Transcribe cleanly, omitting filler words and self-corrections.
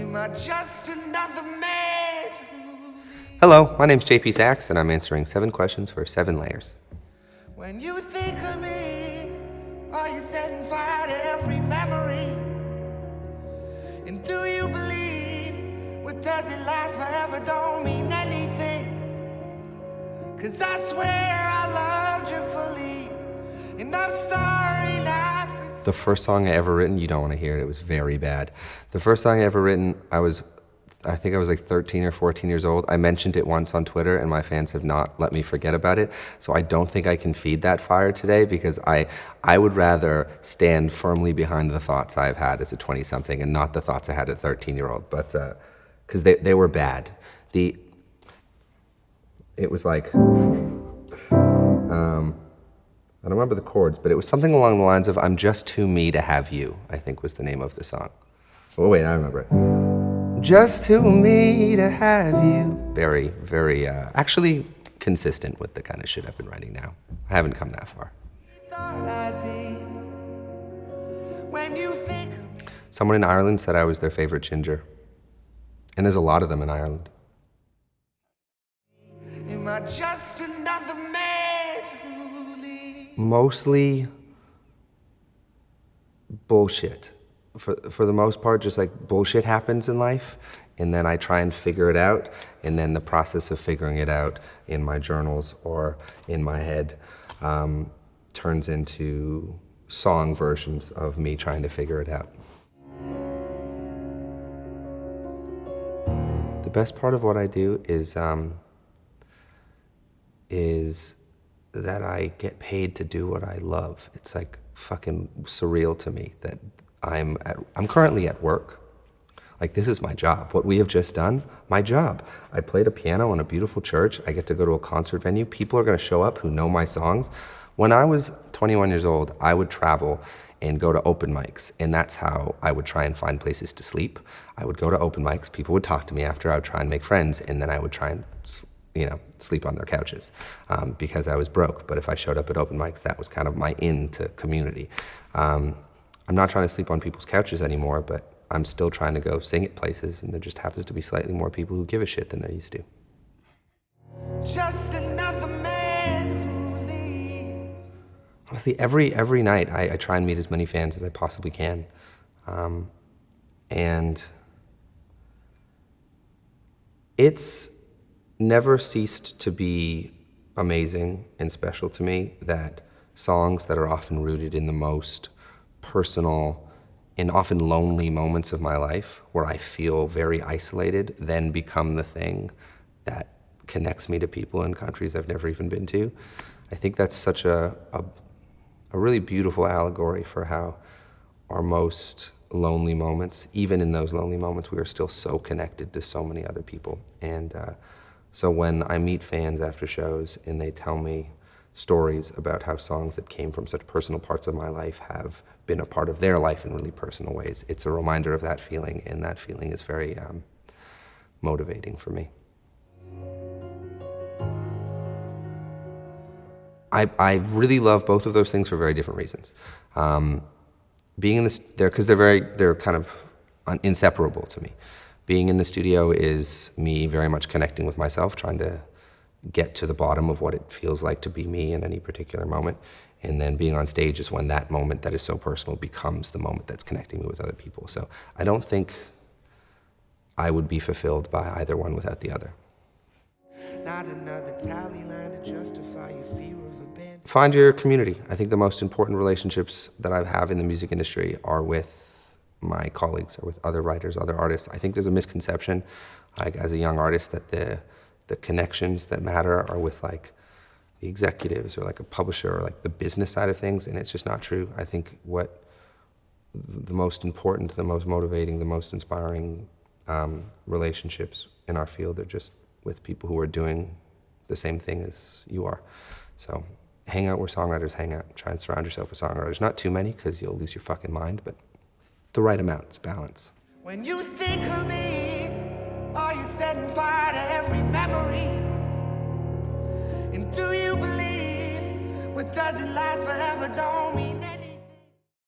Am I just another man? Hello, my name's JP Saxe, and I'm answering 7 questions for 7 layers. When you think of me, are you setting fire to every memory? And do you believe what doesn't last forever don't mean anything? 'Cause I swear I loved you fully, and I'm sorry not for... The first song I ever written, you don't want to hear it, it was very bad. The first song I ever written, I think I was like 13 or 14 years old. I mentioned it once on Twitter, and my fans have not let me forget about it. So I don't think I can feed that fire today, because I would rather stand firmly behind the thoughts I've had as a 20-something and not the thoughts I had as a 13-year-old. But because they were bad. It was like, I don't remember the chords, but it was something along the lines of "I'm just too me to have you," I think was the name of the song. Oh wait, I remember it. Just too me to have you. Very, very, actually consistent with the kind of shit I've been writing now. I haven't come that far. Someone in Ireland said I was their favorite ginger. And there's a lot of them in Ireland. Am I just another man who leaves? Mostly bullshit. For the most part, just like bullshit happens in life, and then I try and figure it out, and then the process of figuring it out in my journals or in my head turns into song versions of me trying to figure it out. The best part of what I do is that I get paid to do what I love. It's like fucking surreal to me that I'm currently at work. Like, this is my job. What we have just done, my job. I played a piano in a beautiful church. I get to go to a concert venue. People are gonna show up who know my songs. When I was 21 years old, I would travel and go to open mics, and that's how I would try and find places to sleep. I would go to open mics, people would talk to me after, I would try and make friends, and then I would try and sleep on their couches because I was broke. But if I showed up at open mics, that was kind of my in to community. I'm not trying to sleep on people's couches anymore, but I'm still trying to go sing at places, and there just happens to be slightly more people who give a shit than there used to. Just another man who leaves. Honestly, every night I try and meet as many fans as I possibly can. And it's never ceased to be amazing and special to me that songs that are often rooted in the most personal and often lonely moments of my life, where I feel very isolated, then become the thing that connects me to people in countries I've never even been to. I think that's such a really beautiful allegory for how our most lonely moments, even in those lonely moments, we are still so connected to so many other people. And so when I meet fans after shows and they tell me stories about how songs that came from such personal parts of my life have been a part of their life in really personal ways, it's a reminder of that feeling, and that feeling is very motivating for me. I really love both of those things for very different reasons. Being in this, because they're kind of inseparable to me. Being in the studio is me very much connecting with myself, trying to get to the bottom of what it feels like to be me in any particular moment. And then being on stage is when that moment that is so personal becomes the moment that's connecting me with other people. So I don't think I would be fulfilled by either one without the other. Not another tally line to justify your fear of abandonment. Find your community. I think the most important relationships that I have in the music industry are with my colleagues or with other writers, other artists. I think there's a misconception, like as a young artist, that the connections that matter are with like the executives or like a publisher or like the business side of things, and it's just not true. I think what the most important, the most motivating, the most inspiring relationships in our field are just with people who are doing the same thing as you are. So hang out where songwriters hang out. Try and surround yourself with songwriters. Not too many, because you'll lose your fucking mind, but the right amount. It's balance. When you think of me, are you setting fire to every memory? And do you believe what doesn't last forever don't mean